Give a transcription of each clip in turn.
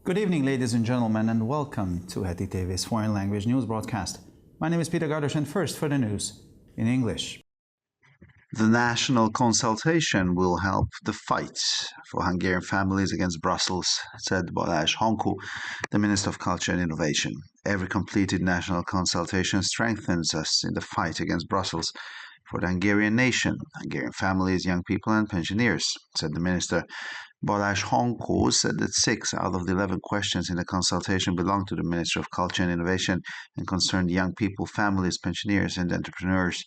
Good evening, ladies and gentlemen, and welcome to Heti TV's foreign language news broadcast. My name is Peter Gardosh, and first for the news in English. The national consultation will help the fight for Hungarian families against Brussels, said Balázs Hankó, the Minister of Culture and Innovation. Every completed national consultation strengthens us in the fight against Brussels for the Hungarian nation, Hungarian families, young people and pensioners, said the minister. Balázs Hankó said that 6 out of the 11 questions in the consultation belong to the Ministry of Culture and Innovation and concerned young people, families, pensioners and entrepreneurs.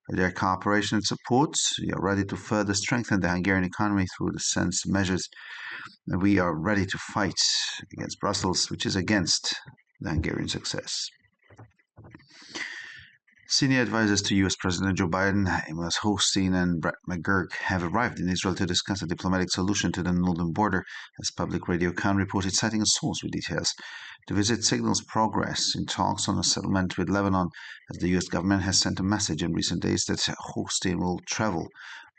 With their cooperation and support, we are ready to further strengthen the Hungarian economy through the sense measures. And we are ready to fight against Brussels, which is against the Hungarian success. Senior advisors to U.S. President Joe Biden, Amos Hochstein and Brett McGurk, have arrived in Israel to discuss a diplomatic solution to the northern border, as Public Radio Khan reported, citing a source with details. The visit signals progress in talks on a settlement with Lebanon, as the U.S. government has sent a message in recent days that Hochstein will travel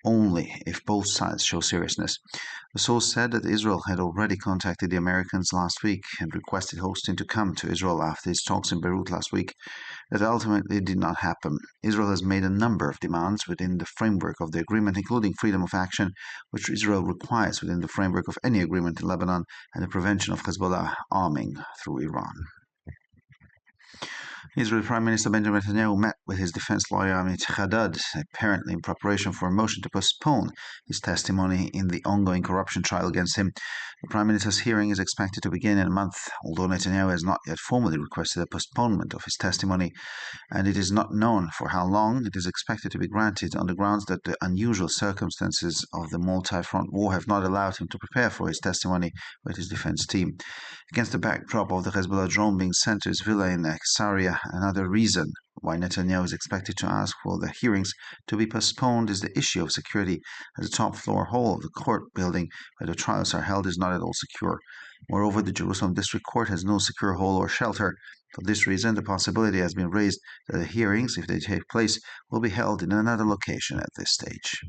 only if both sides show seriousness. The source said that Israel had already contacted the Americans last week and requested Hochstein to come to Israel after his talks in Beirut last week. That ultimately did not happen. Israel has made a number of demands within the framework of the agreement, including freedom of action, which Israel requires within the framework of any agreement in Lebanon, and the prevention of Hezbollah arming through Iran. Israeli Prime Minister Benjamin Netanyahu met with his defense lawyer Amit Haddad, apparently in preparation for a motion to postpone his testimony in the ongoing corruption trial against him. The Prime Minister's hearing is expected to begin in a month, although Netanyahu has not yet formally requested a postponement of his testimony, and it is not known for how long. It is expected to be granted on the grounds that the unusual circumstances of the multi-front war have not allowed him to prepare for his testimony with his defense team. Against the backdrop of the Hezbollah drone being sent to his villa in Caesarea, another reason why Netanyahu is expected to ask for the hearings to be postponed is the issue of security, as the top floor hall of the court building where the trials are held is not at all secure. Moreover, the Jerusalem District Court has no secure hall or shelter. For this reason, the possibility has been raised that the hearings, if they take place, will be held in another location at this stage.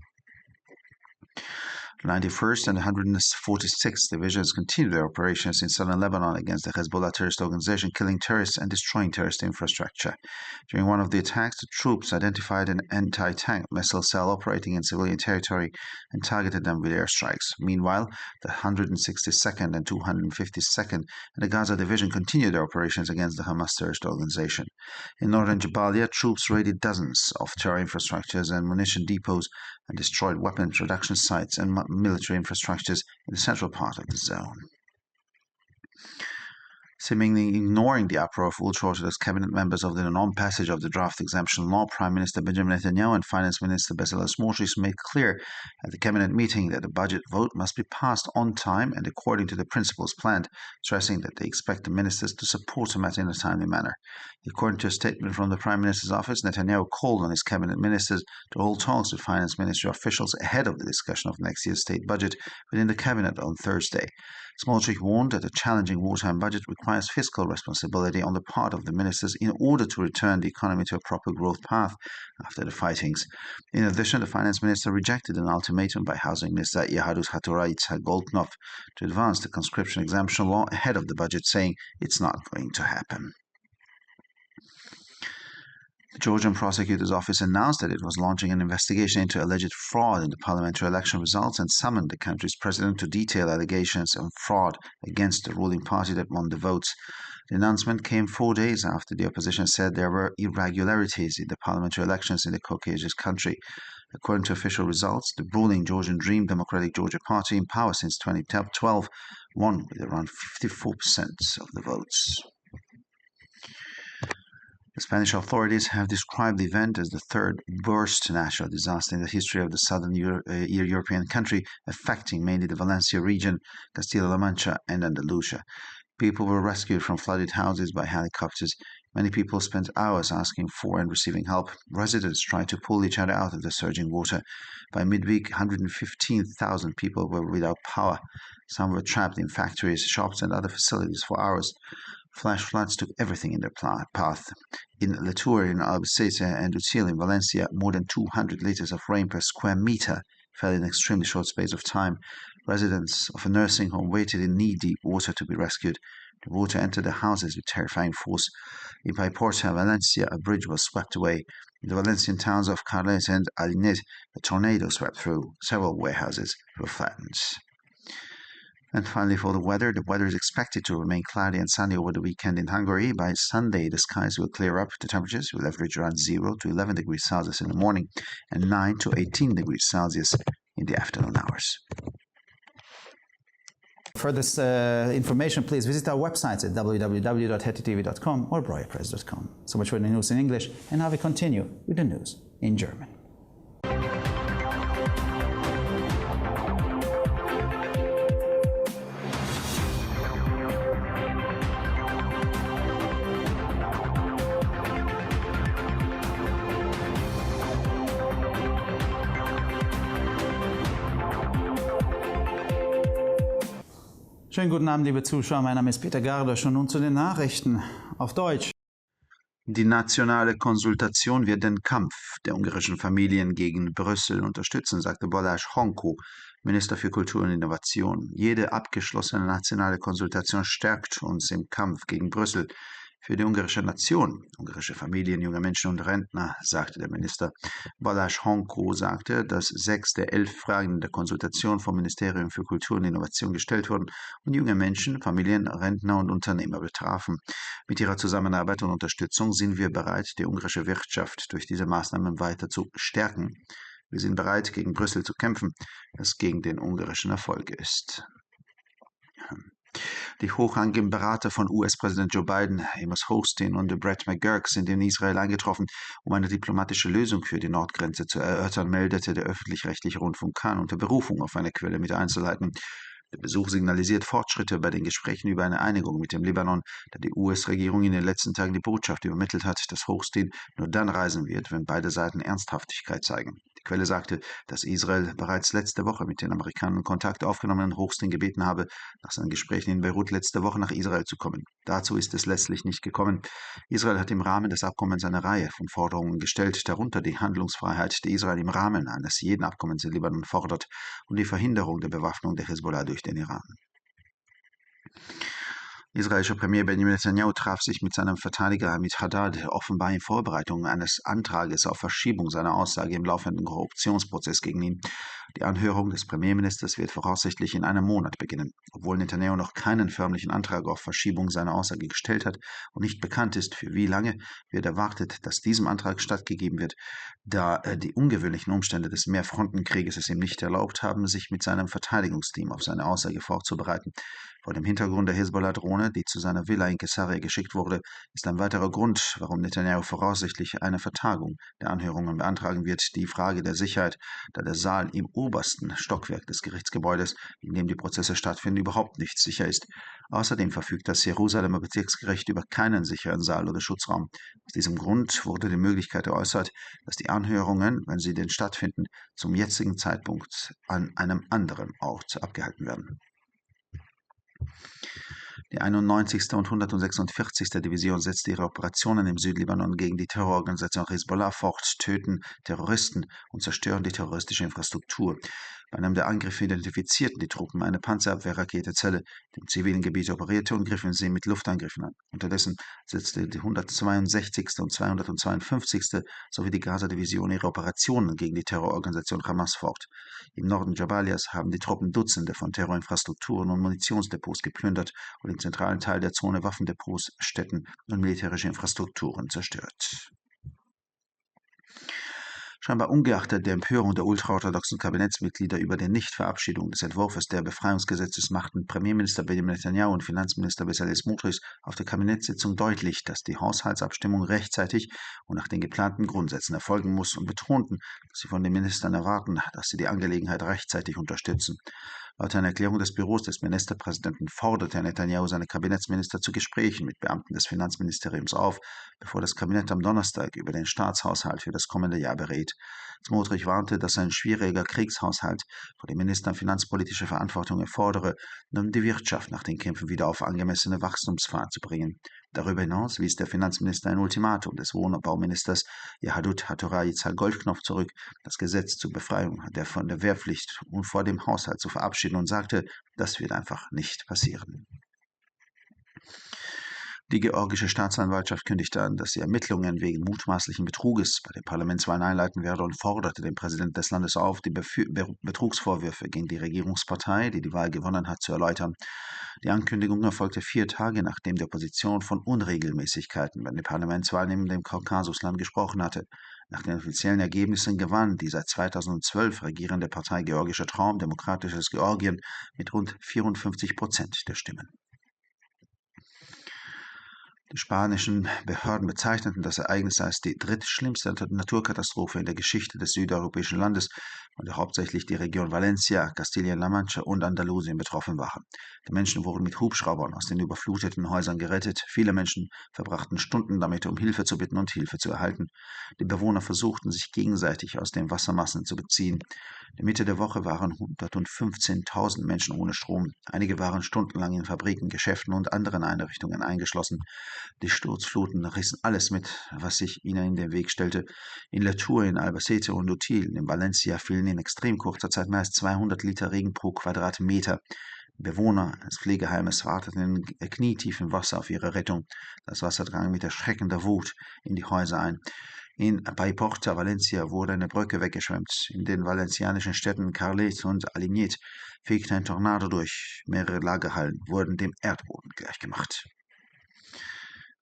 The 91st and 146th Divisions continued their operations in southern Lebanon against the Hezbollah terrorist organization, killing terrorists and destroying terrorist infrastructure. During one of the attacks, the troops identified an anti-tank missile cell operating in civilian territory and targeted them with airstrikes. Meanwhile, the 162nd and 252nd and the Gaza Division continued their operations against the Hamas terrorist organization. In northern Jabalia, troops raided dozens of terror infrastructures and munition depots and destroyed weapon production sites and military infrastructures in the central part of the zone. Seemingly ignoring the uproar of ultra-Orthodox cabinet members of the non-passage of the draft exemption law, Prime Minister Benjamin Netanyahu and Finance Minister Bezalel Smotrich made clear at the cabinet meeting that the budget vote must be passed on time and according to the principles planned, stressing that they expect the ministers to support the matter in a timely manner. According to a statement from the Prime Minister's office, Netanyahu called on his cabinet ministers to hold talks with Finance Ministry officials ahead of the discussion of next year's state budget within the cabinet on Thursday. Smotrich warned that a challenging wartime budget requires fiscal responsibility on the part of the ministers in order to return the economy to a proper growth path after the fightings. In addition, the finance minister rejected an ultimatum by Housing Minister Yehadut HaTorah Yitzhak Goldknopf to advance the conscription exemption law ahead of the budget, saying it's not going to happen. The Georgian prosecutor's office announced that it was launching an investigation into alleged fraud in the parliamentary election results and summoned the country's president to detail allegations of fraud against the ruling party that won the votes. The announcement came 4 days after the opposition said there were irregularities in the parliamentary elections in the Caucasus country. According to official results, the ruling Georgian Dream Democratic Georgia Party, in power since 2012, won with around 54% of the votes. The Spanish authorities have described the event as the third worst natural disaster in the history of the southern European country, affecting mainly the Valencia region, Castilla-La Mancha and Andalusia. People were rescued from flooded houses by helicopters. Many people spent hours asking for and receiving help. Residents tried to pull each other out of the surging water. By midweek, 115,000 people were without power. Some were trapped in factories, shops and other facilities for hours. Flash floods took everything in their path. In Latour, in Albacete, and Util in Valencia, more than 200 liters of rain per square meter fell in an extremely short space of time. Residents of a nursing home waited in knee-deep water to be rescued. The water entered the houses with terrifying force. In Porta Valencia, a bridge was swept away. In the Valencian towns of Carlet and Alinet, a tornado swept through. Several warehouses were flattened. And finally, for the weather is expected to remain cloudy and sunny over the weekend in Hungary. By Sunday, the skies will clear up. The temperatures will average around 0 to 11 degrees Celsius in the morning and 9 to 18 degrees Celsius in the afternoon hours. For this information, please visit our websites at www.hettytv.com or breuerpress.com. So much for the news in English, and now we continue with the news in German. Schönen guten Abend, liebe Zuschauer. Mein Name ist Peter Gardosch und nun zu den Nachrichten auf Deutsch. Die nationale Konsultation wird den Kampf der ungarischen Familien gegen Brüssel unterstützen, sagte Balázs Honko, Minister für Kultur und Innovation. Jede abgeschlossene nationale Konsultation stärkt uns im Kampf gegen Brüssel. Für die ungarische Nation, ungarische Familien, junge Menschen und Rentner, sagte der Minister. Balázs Honko sagte, dass 6 der 11 Fragen der Konsultation vom Ministerium für Kultur und Innovation gestellt wurden und junge Menschen, Familien, Rentner und Unternehmer betrafen. Mit ihrer Zusammenarbeit und Unterstützung sind wir bereit, die ungarische Wirtschaft durch diese Maßnahmen weiter zu stärken. Wir sind bereit, gegen Brüssel zu kämpfen, das gegen den ungarischen Erfolg ist. Die hochrangigen Berater von US-Präsident Joe Biden, Amos Hochstein und Brett McGurk, sind in Israel eingetroffen, um eine diplomatische Lösung für die Nordgrenze zu erörtern, meldete der öffentlich-rechtliche Rundfunk Kan unter Berufung auf eine Quelle mit Einzelheiten. Der Besuch signalisiert Fortschritte bei den Gesprächen über eine Einigung mit dem Libanon, da die US-Regierung in den letzten Tagen die Botschaft übermittelt hat, dass Hochstein nur dann reisen wird, wenn beide Seiten Ernsthaftigkeit zeigen. Die Quelle sagte, dass Israel bereits letzte Woche mit den Amerikanern Kontakt aufgenommen und Hochstein gebeten habe, nach seinen Gesprächen in Beirut letzte Woche nach Israel zu kommen. Dazu ist es letztlich nicht gekommen. Israel hat im Rahmen des Abkommens eine Reihe von Forderungen gestellt, darunter die Handlungsfreiheit, die Israel im Rahmen eines jeden Abkommens in Libanon fordert, und die Verhinderung der Bewaffnung der Hezbollah durch den Iran. Israelischer Premier Benjamin Netanyahu traf sich mit seinem Verteidiger Hamid Haddad offenbar in Vorbereitung eines Antrages auf Verschiebung seiner Aussage im laufenden Korruptionsprozess gegen ihn. Die Anhörung des Premierministers wird voraussichtlich in einem Monat beginnen. Obwohl Netanyahu noch keinen förmlichen Antrag auf Verschiebung seiner Aussage gestellt hat und nicht bekannt ist, für wie lange, wird erwartet, dass diesem Antrag stattgegeben wird, da die ungewöhnlichen Umstände des Mehrfrontenkrieges es ihm nicht erlaubt haben, sich mit seinem Verteidigungsteam auf seine Aussage vorzubereiten. Vor dem Hintergrund der Hezbollah-Drohne, die zu seiner Villa in Caesarea geschickt wurde, ist ein weiterer Grund, warum Netanyahu voraussichtlich eine Vertagung der Anhörungen beantragen wird, die Frage der Sicherheit, da der Saal im obersten Stockwerk des Gerichtsgebäudes, in dem die Prozesse stattfinden, überhaupt nicht sicher ist. Außerdem verfügt das Jerusalemer Bezirksgericht über keinen sicheren Saal oder Schutzraum. Aus diesem Grund wurde die Möglichkeit geäußert, dass die Anhörungen, wenn sie denn stattfinden, zum jetzigen Zeitpunkt an einem anderen Ort abgehalten werden. Die 91. und 146. Division setzte ihre Operationen im Südlibanon gegen die Terrororganisation Hezbollah fort, töten Terroristen und zerstören die terroristische Infrastruktur. Bei einem der Angriffe identifizierten die Truppen eine Panzerabwehrraketezelle, die im zivilen Gebiet operierte, und griffen sie mit Luftangriffen an. Unterdessen setzte die 162. und 252. sowie die Gaza-Division ihre Operationen gegen die Terrororganisation Hamas fort. Im Norden Jabalias haben die Truppen Dutzende von Terrorinfrastrukturen und Munitionsdepots geplündert und im zentralen Teil der Zone Waffendepots, Städten und militärische Infrastrukturen zerstört. Scheinbar ungeachtet der Empörung der ultraorthodoxen Kabinettsmitglieder über die Nichtverabschiedung des Entwurfs der Befreiungsgesetzes machten Premierminister Benjamin Netanyahu und Finanzminister Bezalel Smotrich auf der Kabinettssitzung deutlich, dass die Haushaltsabstimmung rechtzeitig und nach den geplanten Grundsätzen erfolgen muss, und betonten, dass sie von den Ministern erwarten, dass sie die Angelegenheit rechtzeitig unterstützen. Laut einer Erklärung des Büros des Ministerpräsidenten forderte Netanyahu seine Kabinettsminister zu Gesprächen mit Beamten des Finanzministeriums auf, bevor das Kabinett am Donnerstag über den Staatshaushalt für das kommende Jahr berät. Smotrich warnte, dass ein schwieriger Kriegshaushalt vor den Ministern finanzpolitische Verantwortung erfordere, um die Wirtschaft nach den Kämpfen wieder auf angemessene Wachstumsfahrt zu bringen. Darüber hinaus wies der Finanzminister ein Ultimatum des Wohnbauministers Yahadut Hattura Yitzhak Goldknopf zurück, das Gesetz zur Befreiung von der Wehrpflicht und vor dem Haushalt zu verabschieden und sagte, das wird einfach nicht passieren. Die georgische Staatsanwaltschaft kündigte an, dass sie Ermittlungen wegen mutmaßlichen Betruges bei den Parlamentswahlen einleiten werde und forderte den Präsidenten des Landes auf, die Betrugsvorwürfe gegen die Regierungspartei, die die Wahl gewonnen hat, zu erläutern. Die Ankündigung erfolgte 4 Tage, nachdem die Opposition von Unregelmäßigkeiten bei den Parlamentswahlen in dem Kaukasusland gesprochen hatte. Nach den offiziellen Ergebnissen gewann die seit 2012 regierende Partei Georgischer Traum, Demokratisches Georgien, mit rund 54% der Stimmen. Die spanischen Behörden bezeichneten das Ereignis als die drittschlimmste Naturkatastrophe in der Geschichte des südeuropäischen Landes, von der hauptsächlich die Region Valencia, Kastilien-La Mancha und Andalusien betroffen waren. Die Menschen wurden mit Hubschraubern aus den überfluteten Häusern gerettet. Viele Menschen verbrachten Stunden damit, um Hilfe zu bitten und Hilfe zu erhalten. Die Bewohner versuchten, sich gegenseitig aus den Wassermassen zu beziehen. In Mitte der Woche waren 115.000 Menschen ohne Strom. Einige waren stundenlang in Fabriken, Geschäften und anderen Einrichtungen eingeschlossen. Die Sturzfluten rissen alles mit, was sich ihnen in den Weg stellte. In La Tour, in Albacete und Util, in Valencia fielen in extrem kurzer Zeit mehr als 200 Liter Regen pro Quadratmeter. Bewohner des Pflegeheimes warteten in knietiefem Wasser auf ihre Rettung. Das Wasser drang mit erschreckender Wut in die Häuser ein. Bei Porta Valencia wurde eine Brücke weggeschwemmt. In den valencianischen Städten Carlet und Alignet fegte ein Tornado durch. Mehrere Lagerhallen wurden dem Erdboden gleichgemacht.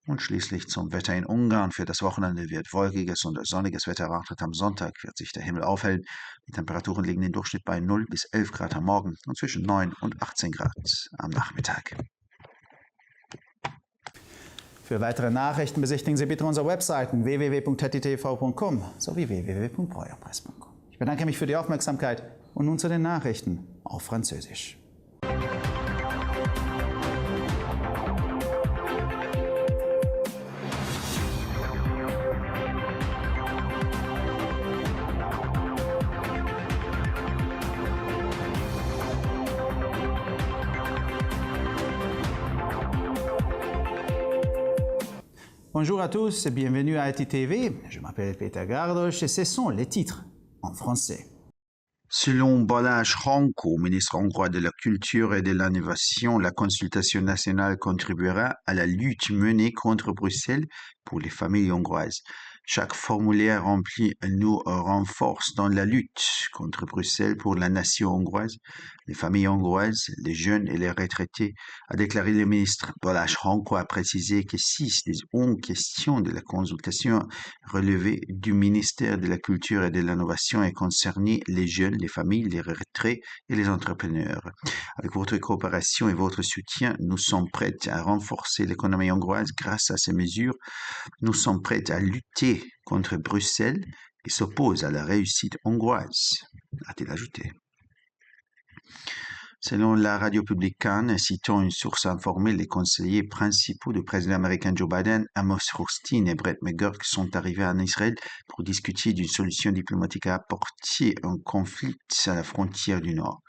Und schließlich zum Wetter in Ungarn. Für das Wochenende wird wolkiges und sonniges Wetter erwartet. Am Sonntag wird sich der Himmel aufhellen. Die Temperaturen liegen im Durchschnitt bei 0 bis 11 Grad am Morgen und zwischen 9 und 18 Grad am Nachmittag. Für weitere Nachrichten besichtigen Sie bitte unsere Webseiten www.hettitv.com sowie www.breuerpresse.com. Ich bedanke mich für die Aufmerksamkeit und nun zu den Nachrichten auf Französisch. Bonjour à tous et bienvenue à HETTV. Je m'appelle Peter Gardos et ce sont les titres en français. Selon Balázs Hankó, ministre hongrois de la Culture et de l'Innovation, la consultation nationale contribuera à la lutte menée contre Bruxelles pour les familles hongroises. Chaque formulaire rempli nous renforce dans la lutte contre Bruxelles pour la nation hongroise, les familles hongroises, les jeunes et les retraités, a déclaré le ministre. Balázs Hankó a précisé que 6 des 11 questions de la consultation relevées du ministère de la Culture et de l'Innovation et concernaient les jeunes, les familles, les retraités et les entrepreneurs. Avec votre coopération et votre soutien, nous sommes prêts à renforcer l'économie hongroise grâce à ces mesures. Nous sommes prêts à lutter contre Bruxelles et s'opposent à la réussite hongroise, a-t-il ajouté. Selon la radio publique Cannes, citant une source informée, les conseillers principaux du président américain Joe Biden, Amos Hochstein et Brett McGurk, sont arrivés en Israël pour discuter d'une solution diplomatique à apporter un conflit à la frontière du Nord.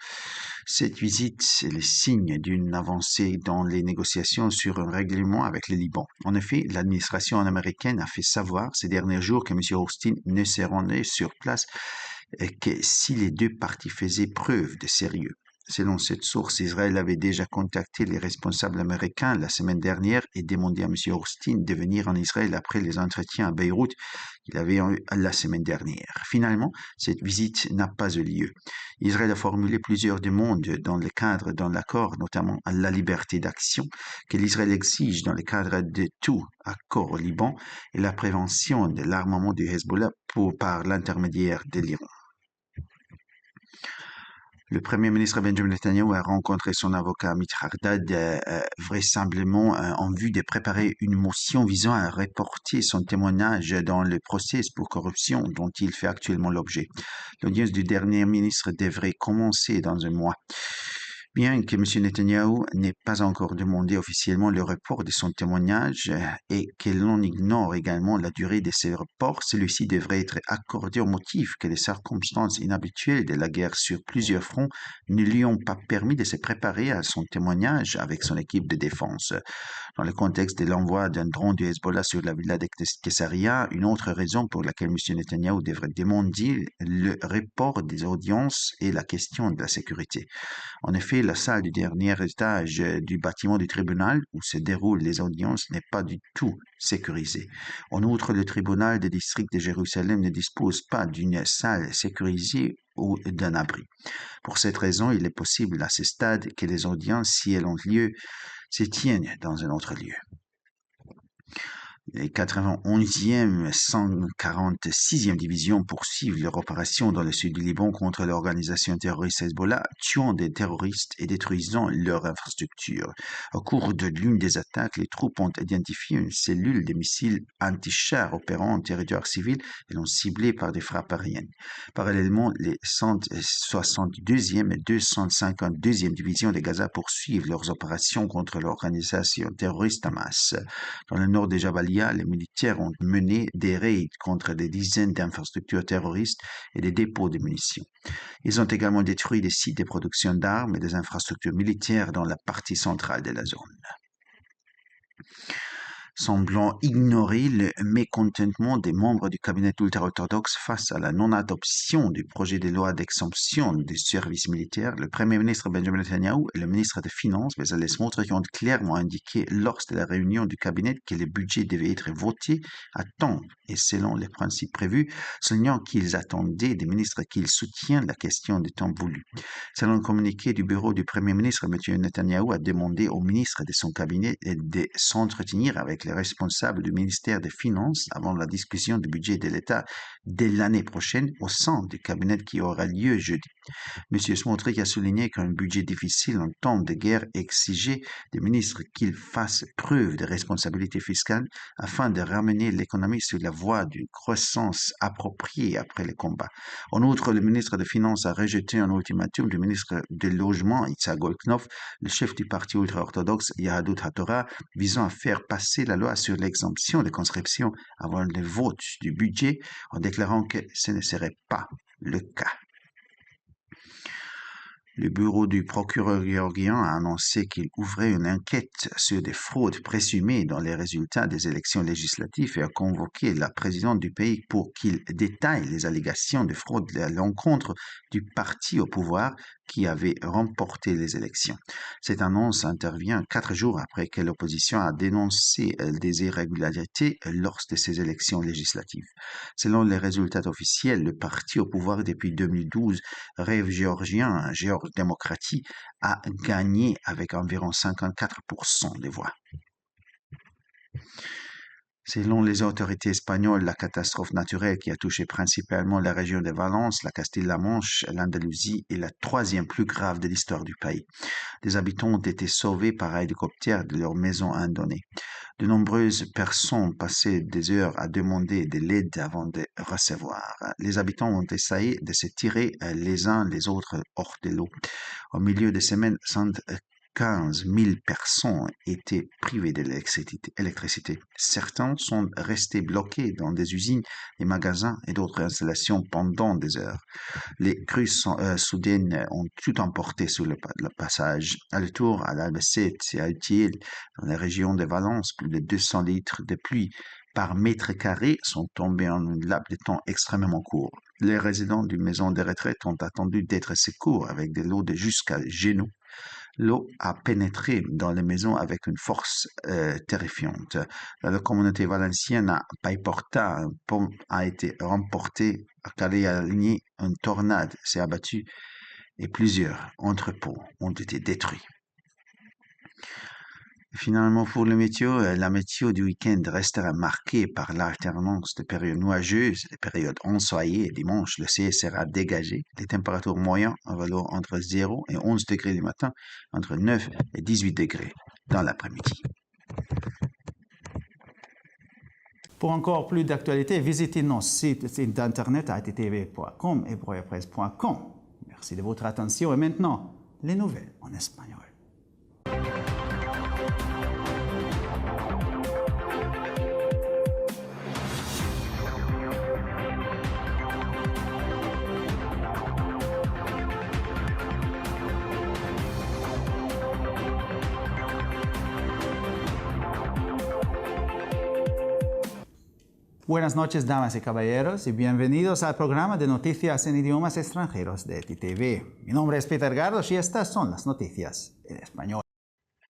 Cette visite est le signe d'une avancée dans les négociations sur un règlement avec le Liban. En effet, l'administration américaine a fait savoir ces derniers jours que M. Hochstein ne se rendait sur place que si les deux parties faisaient preuve de sérieux. Selon cette source, Israël avait déjà contacté les responsables américains la semaine dernière et demandé à M. Hochstein de venir en Israël après les entretiens à Beyrouth qu'il avait eu la semaine dernière. Finalement, cette visite n'a pas eu lieu. Israël a formulé plusieurs demandes dans le cadre d'un accord, notamment à la liberté d'action, que l'Israël exige dans le cadre de tout accord au Liban et la prévention de l'armement du Hezbollah par l'intermédiaire de l'Iran. Le Premier ministre Benjamin Netanyahu a rencontré son avocat Amit Hardad vraisemblablement en vue de préparer une motion visant à reporter son témoignage dans le procès pour corruption dont il fait actuellement l'objet. L'audience du dernier ministre devrait commencer dans un mois. Bien que M. Netanyahou n'ait pas encore demandé officiellement le report de son témoignage et que l'on ignore également la durée de ces reports, celui-ci devrait être accordé au motif que les circonstances inhabituelles de la guerre sur plusieurs fronts ne lui ont pas permis de se préparer à son témoignage avec son équipe de défense. Dans le contexte de l'envoi d'un drone du Hezbollah sur la villa de Kessaria, une autre raison pour laquelle M. Netanyahou devrait demander le report des audiences est la question de la sécurité. En effet, la salle du dernier étage du bâtiment du tribunal où se déroulent les audiences n'est pas du tout sécurisée. En outre, le tribunal de district de Jérusalem ne dispose pas d'une salle sécurisée ou d'un abri. Pour cette raison, il est possible à ce stade que les audiences, si elles ont lieu, se tiennent dans un autre lieu. Les 91e, 146e divisions poursuivent leur opération dans le sud du Liban contre l'organisation terroriste Hezbollah, tuant des terroristes et détruisant leur infrastructure. Au cours de l'une des attaques, les troupes ont identifié une cellule de missiles anti-chars opérant en territoire civil et l'ont ciblée par des frappes aériennes. Parallèlement, les 162e et 252e divisions de Gaza poursuivent leurs opérations contre l'organisation terroriste Hamas. Dans le nord de Jabalia, les militaires ont mené des raids contre des dizaines d'infrastructures terroristes et des dépôts de munitions. Ils ont également détruit des sites de production d'armes et des infrastructures militaires dans la partie centrale de la zone. Semblant ignorer le mécontentement des membres du cabinet ultra-orthodoxe face à la non-adoption du projet de loi d'exemption du service militaire, le Premier ministre Benjamin Netanyahu et le ministre des Finances, Bezalel Smotrich, ont clairement indiqué lors de la réunion du cabinet que le budget devait être voté à temps et selon les principes prévus, soulignant qu'ils attendaient des ministres qu'ils soutiennent la question du temps voulu. Selon le communiqué du bureau du Premier ministre, M. Netanyahu a demandé aux ministres de son cabinet de s'entretenir avec les responsables du ministère des Finances avant la discussion du budget de l'État dès l'année prochaine au sein du cabinet qui aura lieu jeudi. M. Smotrich a souligné qu'un budget difficile en temps de guerre exigeait des ministres qu'ils fassent preuve de responsabilité fiscale afin de ramener l'économie sur la voie d'une croissance appropriée après les combats. En outre, le ministre des Finances a rejeté un ultimatum du ministre du Logement, Yitzhak Goldknopf, le chef du parti ultra-orthodoxe Yahadut HaTorah, visant à faire passer la loi sur l'exemption de conscription avant le vote du budget, en déclarant que ce ne serait pas le cas. Le bureau du procureur géorgien a annoncé qu'il ouvrait une enquête sur des fraudes présumées dans les résultats des élections législatives et a convoqué la présidente du pays pour qu'il détaille les allégations de fraude à l'encontre du parti au pouvoir qui avait remporté les élections. Cette annonce intervient 4 jours après que l'opposition a dénoncé des irrégularités lors de ces élections législatives. Selon les résultats officiels, le parti au pouvoir depuis 2012, Rêve géorgien, Géorge démocratie, a gagné avec environ 54% des voix. Selon les autorités espagnoles, la catastrophe naturelle qui a touché principalement la région de Valence, la Castille-La Manche et l'Andalousie est la 3e plus grave de l'histoire du pays. Des habitants ont été sauvés par hélicoptère de leurs maisons abandonnées. De nombreuses personnes passaient des heures à demander de l'aide avant de recevoir. Les habitants ont essayé de se tirer les uns les autres hors de l'eau. Au milieu de semaines, 15 000 personnes étaient privées d'électricité. Certains sont restés bloqués dans des usines, des magasins et d'autres installations pendant des heures. Les crues soudaines ont tout emporté sur le passage. À le tour, à l'Albacete et à Utiel, dans la région de Valence, plus de 200 litres de pluie par mètre carré sont tombés en un laps de temps extrêmement court. Les résidents d'une maison de retraite ont attendu d'être secours avec de l'eau de jusqu'à genoux. L'eau a pénétré dans les maisons avec une force terrifiante. La communauté valencienne à Paiporta, un pont a été remporté à Calais-Aligny, une tornade s'est abattue et plusieurs entrepôts ont été détruits. Finalement, pour le météo, la météo du week-end restera marquée par l'alternance de périodes nuageuses et de périodes ensoleillées. Dimanche, le ciel sera dégagé. Les températures moyennes valent entre 0 et 11 degrés le matin, entre 9 et 18 degrés dans l'après-midi. Pour encore plus d'actualités, visitez nos sites internet attv.com et broyapresse.com. Merci de votre attention et maintenant, les nouvelles en espagnol. Buenas noches, damas y caballeros, y bienvenidos al programa de noticias en idiomas extranjeros de ETV. Mi nombre es Peter Gardos y estas son las noticias en español.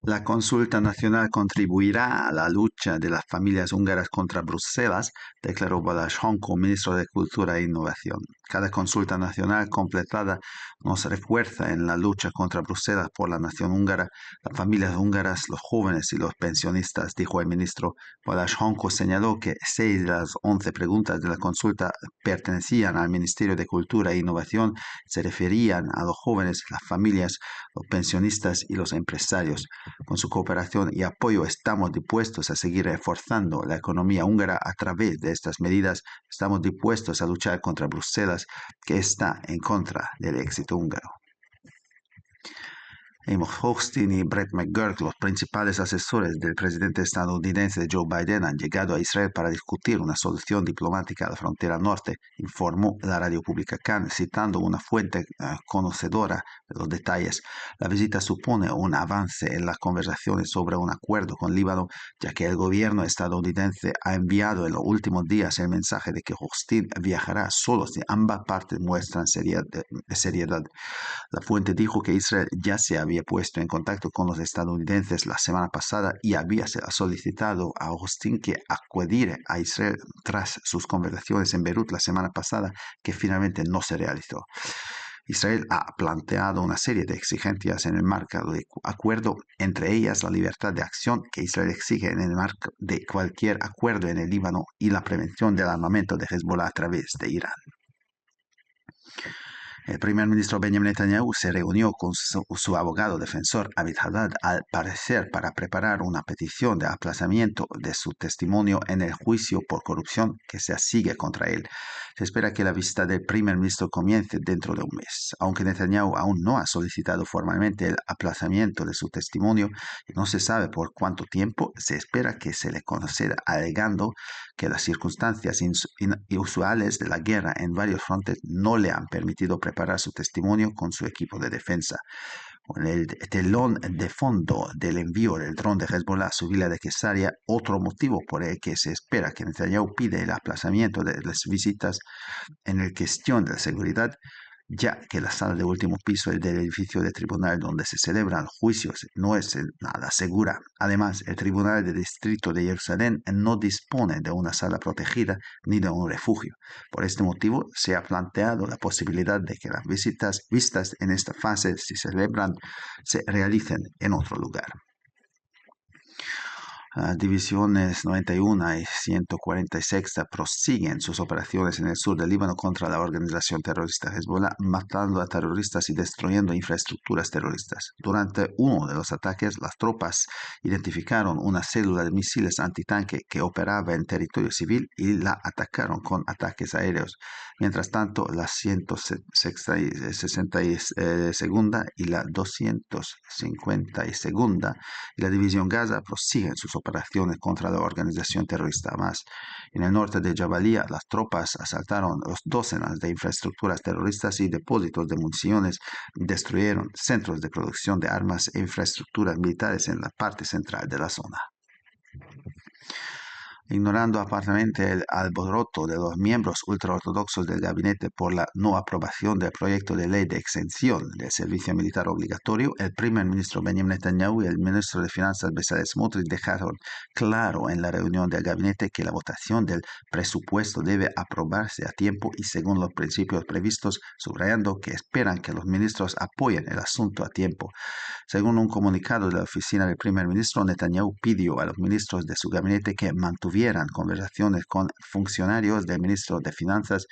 La consulta nacional contribuirá a la lucha de las familias húngaras contra Bruselas, declaró Balázs Honko, ministro de Cultura e Innovación. Cada consulta nacional completada nos refuerza en la lucha contra Bruselas por la nación húngara, las familias húngaras, los jóvenes y los pensionistas, dijo el ministro. Balázs Honko señaló que 6 de las 11 preguntas de la consulta pertenecían al Ministerio de Cultura e Innovación, se referían a los jóvenes, las familias, los pensionistas y los empresarios. Con su cooperación y apoyo estamos dispuestos a seguir reforzando la economía húngara a través de estas medidas. Estamos dispuestos a luchar contra Bruselas, que está en contra del éxito húngaro. Amos Hochstein y Brett McGurk, los principales asesores del presidente estadounidense Joe Biden, han llegado a Israel para discutir una solución diplomática a la frontera norte, informó la radio pública Kan, citando una fuente conocedora de los detalles. La visita supone un avance en las conversaciones sobre un acuerdo con Líbano, ya que el gobierno estadounidense ha enviado en los últimos días el mensaje de que Hochstein viajará solo si ambas partes muestran seriedad. La fuente dijo que Israel ya se había puesto en contacto con los estadounidenses la semana pasada y había solicitado a Hochstein que acudiera a Israel tras sus conversaciones en Beirut la semana pasada, que finalmente no se realizó. Israel ha planteado una serie de exigencias en el marco del acuerdo, entre ellas la libertad de acción que Israel exige en el marco de cualquier acuerdo en el Líbano y la prevención del armamento de Hezbollah a través de Irán. El primer ministro Benjamin Netanyahu se reunió con su abogado defensor Amit Haddad, al parecer para preparar una petición de aplazamiento de su testimonio en el juicio por corrupción que se sigue contra él. Se espera que la visita del primer ministro comience dentro de un mes. Aunque Netanyahu aún no ha solicitado formalmente el aplazamiento de su testimonio y no se sabe por cuánto tiempo, se espera que se le conceda, alegando que las circunstancias inusuales de la guerra en varios frontes no le han permitido preparar su testimonio con su equipo de defensa. Con el telón de fondo del envío del dron de Hezbollah a su villa de Kesaria, otro motivo por el que se espera que Netanyahu pide el aplazamiento de las visitas en la cuestión de la seguridad, ya que la sala de último piso del edificio de tribunal donde se celebran los juicios no es nada segura. Además, el Tribunal de Distrito de Jerusalén no dispone de una sala protegida ni de un refugio. Por este motivo, se ha planteado la posibilidad de que las visitas vistas en esta fase, si se celebran, se realicen en otro lugar. Divisiones 91 y 146 prosiguen sus operaciones en el sur del Líbano contra la organización terrorista Hezbollah, matando a terroristas y destruyendo infraestructuras terroristas. Durante uno de los ataques, las tropas identificaron una célula de misiles antitanque que operaba en territorio civil y la atacaron con ataques aéreos. Mientras tanto, la 162 y la 252 y la División Gaza prosiguen sus operaciones contra la organización terrorista Hamas. En el norte de Jabalia, las tropas asaltaron docenas de infraestructuras terroristas y depósitos de municiones, destruyeron centros de producción de armas e infraestructuras militares en la parte central de la zona. Ignorando aparentemente el alboroto de los miembros ultraortodoxos del gabinete por la no aprobación del proyecto de ley de exención del servicio militar obligatorio, el primer ministro Benjamin Netanyahu y el ministro de Finanzas Bezalel Smotrich dejaron claro en la reunión del gabinete que la votación del presupuesto debe aprobarse a tiempo y según los principios previstos, subrayando que esperan que los ministros apoyen el asunto a tiempo. Según un comunicado de la oficina del primer ministro, Netanyahu pidió a los ministros de su gabinete que mantuvieran conversaciones con funcionarios del ministro de Finanzas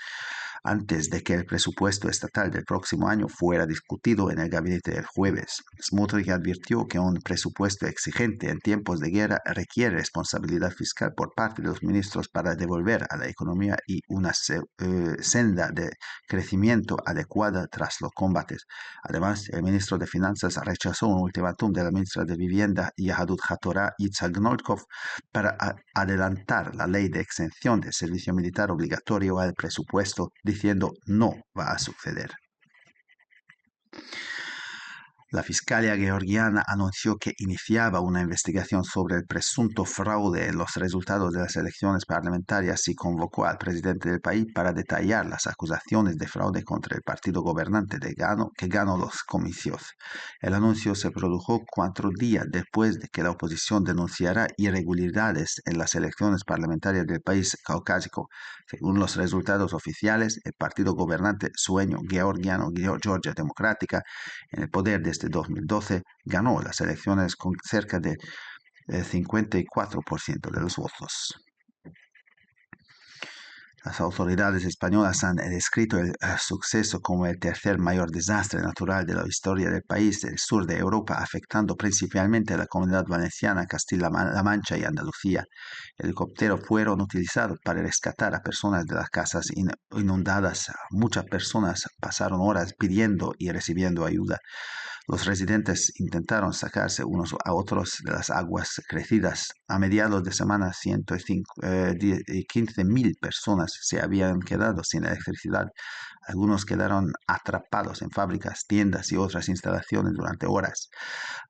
antes de que el presupuesto estatal del próximo año fuera discutido en el gabinete el jueves. Smotrich advirtió que un presupuesto exigente en tiempos de guerra requiere responsabilidad fiscal por parte de los ministros para devolver a la economía y una senda de crecimiento adecuada tras los combates. Además, el ministro de Finanzas rechazó un ultimátum de la ministra de Vivienda, Yahadut HaTorah, Yitzhak Goldknopf, para adelantar la ley de exención del servicio militar obligatorio al presupuesto, diciendo no va a suceder. La Fiscalía georgiana anunció que iniciaba una investigación sobre el presunto fraude en los resultados de las elecciones parlamentarias y convocó al presidente del país para detallar las acusaciones de fraude contra el partido gobernante que ganó los comicios. El anuncio se produjo 4 días después de que la oposición denunciara irregularidades en las elecciones parlamentarias del país caucásico. Según los resultados oficiales, el partido gobernante sueño georgiano Georgia Democrática, en el poder desde 2012, ganó las elecciones con cerca de 54% de los votos. Las autoridades españolas han descrito el suceso como el tercer mayor desastre natural de la historia del país del sur de Europa, afectando principalmente a la Comunidad Valenciana, Castilla-La Mancha y Andalucía. Helicópteros fueron utilizados para rescatar a personas de las casas inundadas. Muchas personas pasaron horas pidiendo y recibiendo ayuda. Los residentes intentaron sacarse unos a otros de las aguas crecidas. A mediados de semana, 15.000 personas se habían quedado sin electricidad. Algunos quedaron atrapados en fábricas, tiendas y otras instalaciones durante horas.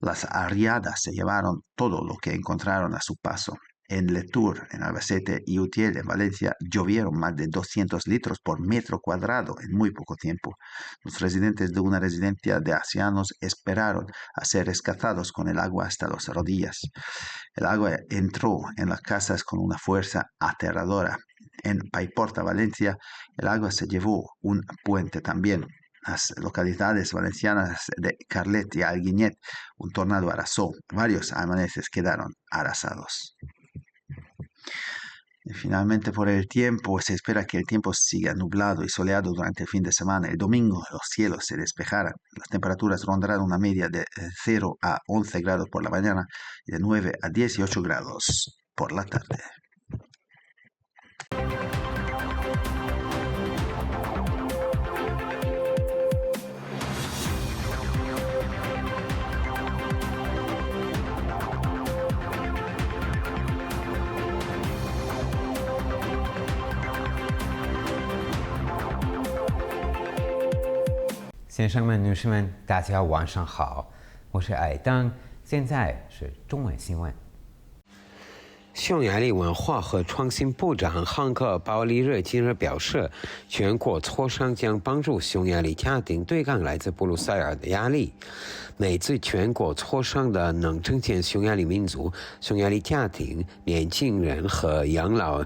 Las arriadas se llevaron todo lo que encontraron a su paso. En Letour, en Albacete y Utiel, en Valencia, llovieron más de 200 litros por metro cuadrado en muy poco tiempo. Los residentes de una residencia de ancianos esperaron a ser rescatados con el agua hasta las rodillas. El agua entró en las casas con una fuerza aterradora. En Paiporta, Valencia, el agua se llevó un puente también. Las localidades valencianas de Carlet y Alguinet, un tornado arrasó. Varios almacenes quedaron arrasados. Y finalmente, por el tiempo, se espera que el tiempo siga nublado y soleado durante el fin de semana. El domingo los cielos se despejarán. Las temperaturas rondarán una media de 0 a 11 grados por la mañana y de 9 a 18 grados por la tarde.先生们、女士们，大家晚上好，我是艾登，现在是中文新闻。匈牙利文化和创新部长汉克·鲍里热近日表示，全国磋商将帮助匈牙利家庭对抗来自布鲁塞尔的压力。每次全国磋商的能呈现匈牙利民族、匈牙利家庭、年轻人和养老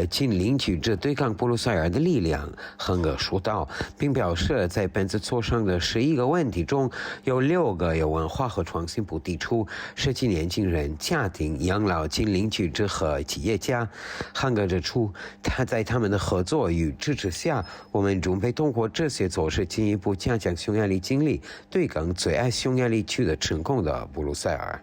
近邻居者对抗布鲁塞尔的力量。汉克说道，并表示，在本次磋商的11个问题中，有6个由文化和创新部提出，涉及年轻人、家庭、养老近邻居者和企业家。汉克指出，在他们的合作与支持下，我们准备通过这些措施进一步加强匈牙利精力，对抗最爱匈牙利取得成功的布鲁塞尔。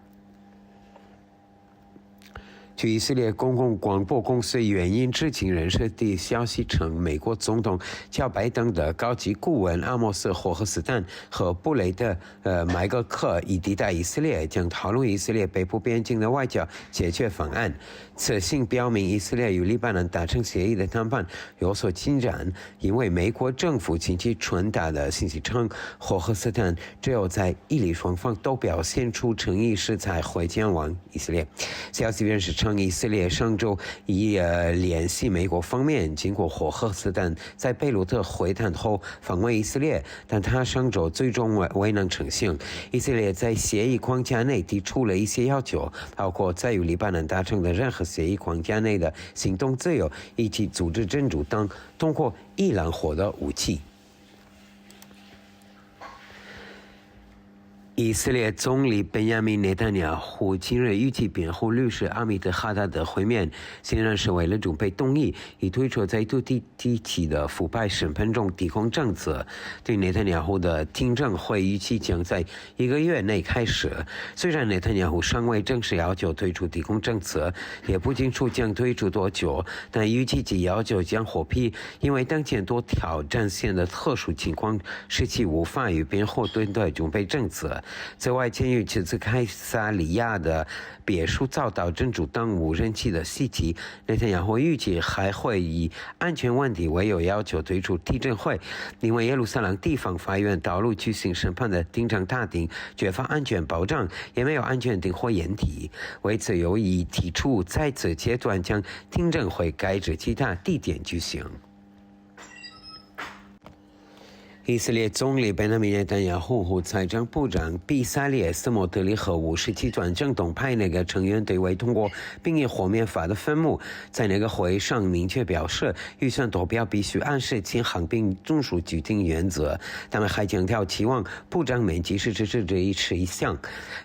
据以色列公共广播公司原因知情人士的消息称，美国总统乔拜登的高级顾问阿莫斯·霍赫斯坦和布雷德·麦克克已抵达以色列，将讨论以色列北部边境的外交解决方案。此信表明，以色列与黎巴嫩达成协议的谈判有所进展，因为美国政府近期传达的信息称，霍赫斯坦只有在以利双方都表现出诚意时才会前往以色列。消息人士称，以色列上周已联系美国方面，经过霍赫斯坦在贝鲁特会谈后访问以色列，但他上周最终未能成行。以色列在协议框架内提出了一些要求，包括在与黎巴嫩达成的任何协议框架内的行动自由，以及组织真主等通过伊朗获得武器。以色列总理本雅明内塔尼亚胡今日预计辩护律师阿米德哈达的会面，显然是为了准备动议以推出再度提起的腐败审判中抵控政策。对内塔尼亚胡的听证会预期将在1个月内开始。虽然内塔尼亚胡尚未正式要求推出抵控政策，也不清楚将推出多久，但预计其要求将获批，因为当前多条战线的特殊情况使其无法与辩护团队准备政策。此外，鉴于此次凯撒利亚的别墅遭到真主党无人机的袭击，内塔尼亚胡预计还会以安全问题为由要求推出听证会。因为耶路撒冷地方法院道路举行审判的庭长大厅缺乏安全保障，也没有安全订或掩体，为此有意提出在此阶段将听证会改至其他地点举行。以色列总理本雅明内塔尼亚胡和财政部长比萨列斯莫特里和57专政党派那个成员对未通过兵役豁免法的分目，在那个会议上明确表示，预算投票必须按实行航兵中枢决定原则。他们还强调期望部长们及时支持这一项。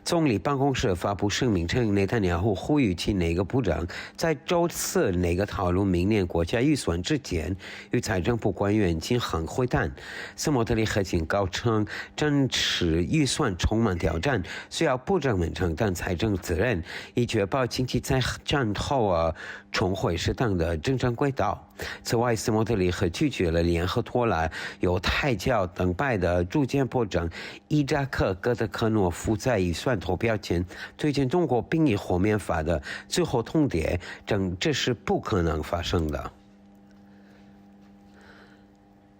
总理办公室发布声明称，内塔尼亚胡呼吁其那个部长在周四那个讨论明年国家预算之前，与财政部官员进行会谈。斯莫特里和警告称，真实预算充满挑战，需要部长们承担财政责任，以确保经济在战后重回适当的正常轨道。此外，斯莫特里和拒绝了联合拖拉犹太教等派的主建部长伊扎克·戈德科诺夫在预算投票前推荐通过兵役豁免法的最后通牒，称这是不可能发生的。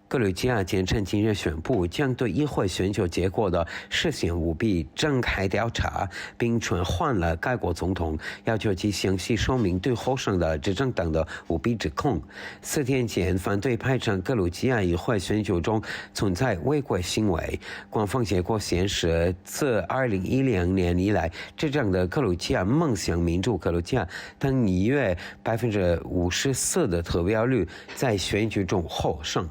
格鲁吉亚检察今日宣布，将对议会选举结果的涉嫌舞弊展开调查，并传唤了该国总统，要求其详细说明对后生的执政党的舞弊指控。4天前，反对派称格鲁吉亚议会选举中存在违规行为。官方结果显示，自2010年以来，执政的格鲁吉亚梦想民主格鲁吉亚等以约54%的投票率在选举中获胜。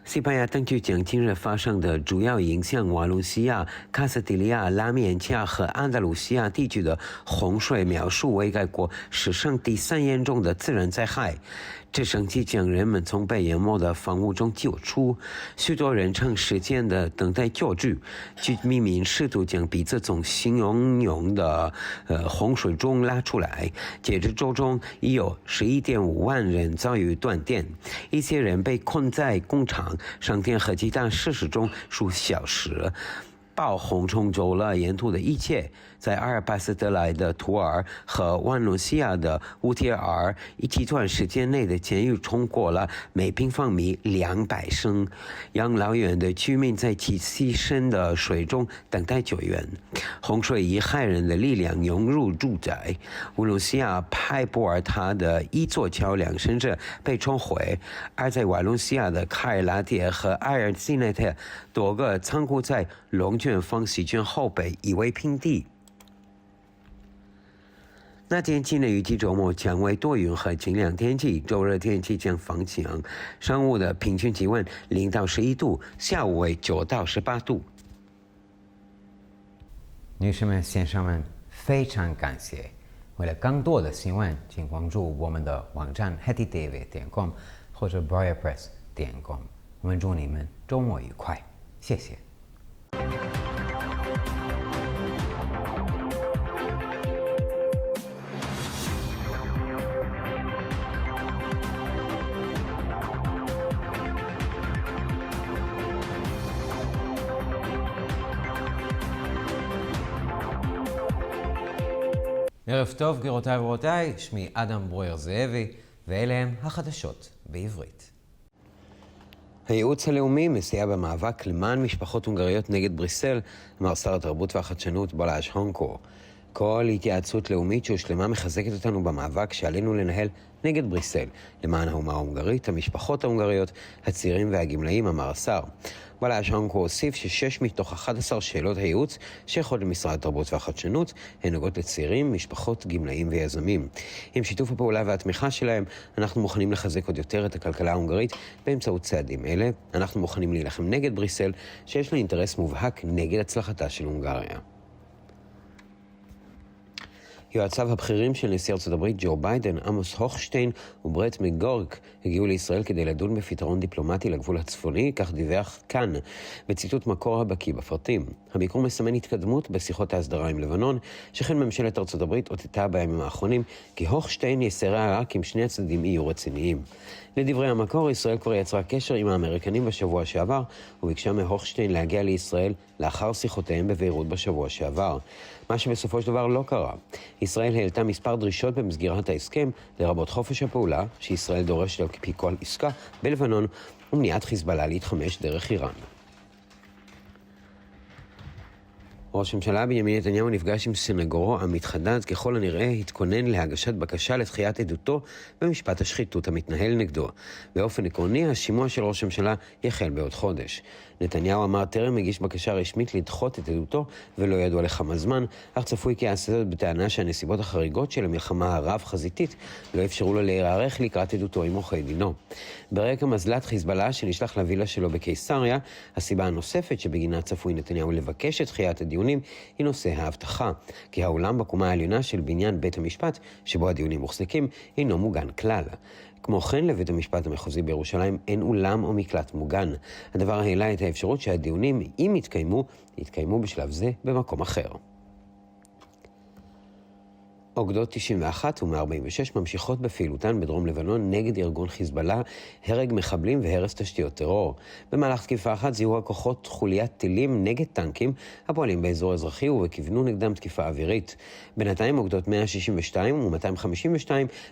西班牙当局将今日发生的主要影响瓦伦西亚、卡斯蒂利亚、拉米安加和安达卢西亚地区的洪水描述为该国史上第3严重的自然灾害。直升机将人们从被淹没的房屋中救出，许多人长时间的等待救助。居民试图将鼻子从新涌涌的洪水中拉出来。截至周中，已有11.5万人遭遇断电，一些人被困在工厂、商店和其他设施中数小时。暴洪冲走了沿途的一切，在阿尔巴斯德莱的图尔和万伦西亚的乌提尔，一段时间内的监狱冲过了每平方米200升。养老院的居民在其牺牲的水中等待救援。洪水以骇人的力量涌入住宅。乌伦西亚派博尔塔的一座桥梁甚至被冲毁，而在瓦伦西亚的卡尔拉蒂和埃尔西内特多个仓库在龙卷风席卷后被夷为平地。那天气呢？预计周末将为多云和晴朗天气，周日天气将放晴，上午的平均气温0到11度，下午为9到18度。女士们、先生们，非常感谢！为了更多的新闻，请关注我们的网站 hettydavid.com 或者 briarpress.com。我们祝你们周末愉快，谢谢。ערב טוב, גבירותיי ורבותיי, שמי אדם ברויר זאבי, ואלה הם החדשות בעברית. הייעוץ הלאומי מסייע במאבק למען משפחות הונגריות נגד בריסל, אמר שר התרבות והחדשנות בולאז' הונקו. כל התייעצות לאומית שהושלמה מחזקת אותנו במאבק שעלינו לנהל נגד בריסל, למען האומה ההונגרית, המשפחות ההונגריות, הצעירים והגמלאים, אמר השר. בלש הונקו הוסיף ש6 מתוך 11 שאלות הייעוץ שייכות למשרד התרבות והחדשנות הן נוגעות לצעירים, משפחות, גמלאים ויזמים. עם שיתוף הפעולה והתמיכה שלהם, אנחנו מוכנים לחזק עוד יותר את הכלכלה ההונגרית באמצעות צעדים אלה. אנחנו מוכנים להילחם נגד בריסל, שיש לה אינטרס מובהק נגד הצלחתה של הונגריה. יועציו הבכירים של נשיא ארצות הברית ג'ו ביידן, עמוס הוכשטיין וברט מגורק הגיעו לישראל כדי לדון בפתרון דיפלומטי לגבול הצפוני, כך דיווח כאן, בציטוט מקור הבקיא בפרטים. הביקור מסמן התקדמות בשיחות ההסדרה עם לבנון, שכן ממשלת ארצות הברית הוטטה בימים האחרונים, כי הוכשטיין יסייע רק אם שני הצדדים יהיו רציניים. לדברי המקור, ישראל כבר יצרה קשר עם האמריקנים בשבוע שעבר, וביקשה מהוכשטיין להגיע לישראל לאחר שיחותיהם בביירות בשבוע שעבר. מה שבסופו של דבר לא קרה. ישראל העלתה מספר דרישות במסגרת ההסכם, לרבות חופש הפעולה, שישראל דורשת על פי כל עסקה בלבנון, ומניעת חיזבאללה להתחמש דרך איראן. ראש הממשלה בנימין נתניהו נפגש עם סנגורו עמית חדד, ככל הנראה התכונן להגשת בקשה לדחיית עדותו במשפט השחיתות המתנהל נגדו. באופן עקרוני, השימוע של ראש הממשלה יחל בעוד חודש. נתניהו אמר טרם הגיש בקשה רשמית לדחות את עדותו ולא ידוע לכמה זמן, אך צפוי כי יעשה זאת בטענה שהנסיבות החריגות של המלחמה הרב-חזיתית לא אפשרו לו להיערך לקראת עדותו עם עורכי דינו. ברקע מזל"ט חיזבאללה שנשלח לווילה שלו בקיסריה, הסיבה הנוספת שבגינה צפוי נתניהו לבקש את דחיית הדיונים היא נושא ההבטחה, כי האולם בקומה העליונה של בניין בית המשפט, שבו הדיונים מוחזקים, אינו מוגן כלל. כמו כן, לבית המשפט המחוזי בירושלים אין אולם או מקלט מוגן. הדבר העלה את האפשרות שהדיונים, אם יתקיימו בשלב זה במקום אחר. אוגדות 91 ו-146 ממשיכות בפעילותן בדרום לבנון נגד ארגון חיזבאללה, הרג מחבלים והרס תשתיות טרור. במהלך תקיפה אחת זיהו הכוחות חוליית טילים נגד טנקים הפועלים באזור אזרחי וכיוונו נגדם תקיפה אווירית. בינתיים אוגדות 162 ו-252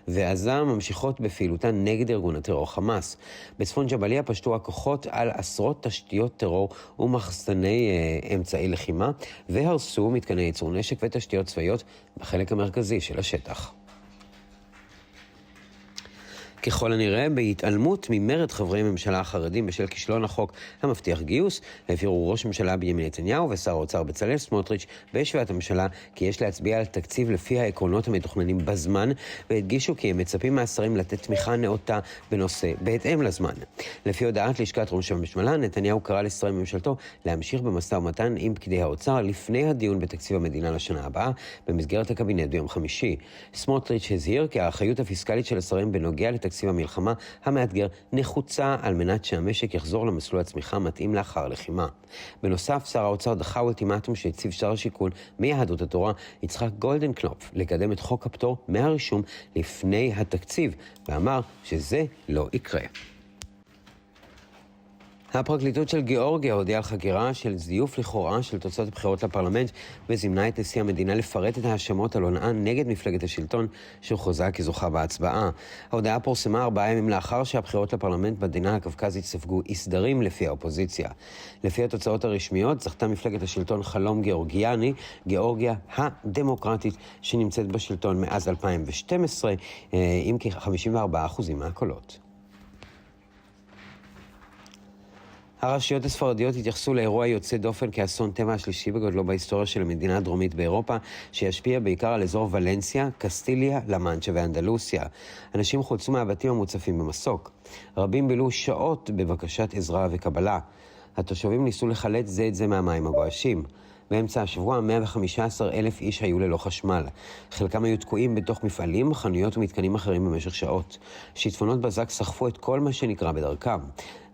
ועזה ממשיכות בפעילותן נגד ארגון הטרור חמאס. בצפון ג'בליה פשטו הכוחות על עשרות תשתיות טרור ומחסני אמצעי לחימה והרסו מתקני ייצור נשק ותשתיות צבאיות בחלק המרכזי של השטח. ככל הנראה, בהתעלמות ממרד חברי ממשלה החרדים בשל כישלון החוק המבטיח גיוס, העבירו ראש ממשלה בנימין נתניהו ושר האוצר בצלאל סמוטריץ' בישיבת הממשלה כי יש להצביע על תקציב לפי העקרונות המתוכננים בזמן, והדגישו כי הם מצפים מהשרים לתת תמיכה נאותה בנושא בהתאם לזמן. לפי הודעת לשכת ראש הממשלה, נתניהו קרא לשרי ממשלתו להמשיך במשא ומתן עם פקידי האוצר לפני הדיון בתקציב המדינה לשנה הבאה במסגרת הקבינט ביום חמישי. סמוטריץ' הזהיר כי האחריות הפיסקלית של השרים בנוגע תקציב המלחמה המאתגר נחוצה על מנת שהמשק יחזור למסלול הצמיחה מתאים לאחר לחימה. בנוסף, שר האוצר דחה אולטימטום שהציב שר השיכון מיהדות התורה יצחק גולדנקנופ לקדם את חוק הפטור מהרישום לפני התקציב, ואמר שזה לא יקרה. הפרקליטות של גיאורגיה הודיעה על חקירה של זיוף לכאורה של תוצאות הבחירות לפרלמנט וזימנה את נשיא המדינה לפרט את ההאשמות על הונאה נגד מפלגת השלטון שהוכרזה כזוכה בהצבעה. ההודעה פורסמה 4 ימים לאחר שהבחירות לפרלמנט במדינה הקווקזית ספגו אי-סדרים לפי האופוזיציה. לפי התוצאות הרשמיות זכתה מפלגת השלטון חלום גיאורגיאני, גיאורגיה הדמוקרטית שנמצאת בשלטון מאז 2012 עם כ-54% מהקולות. הרשויות הספרדיות התייחסו לאירוע יוצא דופן כאסון טבע השלישי בגודלו בהיסטוריה של המדינה הדרומית באירופה, שישפיע בעיקר על אזור ולנסיה, קסטיליה, למנצ'ה ואנדלוסיה. אנשים חולצו מהבתים המוצפים במסוק. רבים בילו שעות בבקשת עזרה וקבלה. התושבים ניסו לחלץ זה את זה מהמים הגועשים. באמצע השבוע 115,000 איש היו ללא חשמל. חלקם היו תקועים בתוך מפעלים, חנויות ומתקנים אחרים במשך שעות. שיטפונות בזק סחפו את כל מה שנקרא בדרכם.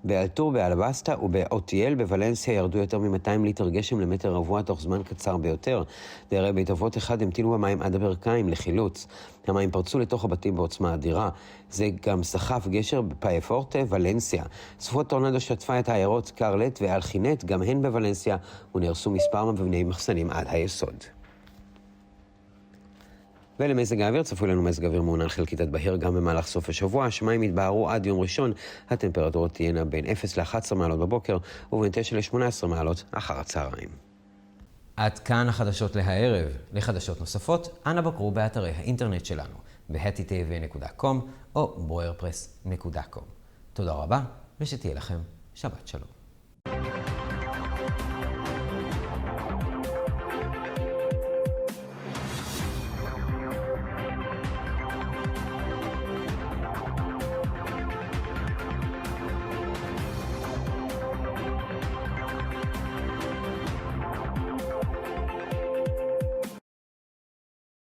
באלטור, באלבסטה ובאוטיאל בוולנסיה ירדו יותר מ-200 ליטר גשם למטר רבוע תוך זמן קצר ביותר. דיירי בית אבות אחד המתינו במים עד הברכיים לחילוץ. המים פרצו לתוך הבתים בעוצמה אדירה. זה גם סחף גשר בפייפורטה, ולנסיה. סופות טורנדו שטפה את העיירות קרלט ואלחינט, גם הן בוולנסיה, ונהרסו מספר מבני מחסנים עד היסוד. ולמזג האוויר צפוי לנו מזג אוויר מעונן חלקית עד בהיר גם במהלך סוף השבוע. השמיים יתבהרו עד יום ראשון. הטמפרטורות תהיינה בין 0 ל-11 מעלות בבוקר ובין 9 ל-18 מעלות אחר הצהריים. עד כאן החדשות להערב. לחדשות נוספות, אנא בקרו באתרי האינטרנט שלנו ב-hetitv.com או boyerpress.com. תודה רבה ושתהיה לכם שבת שלום.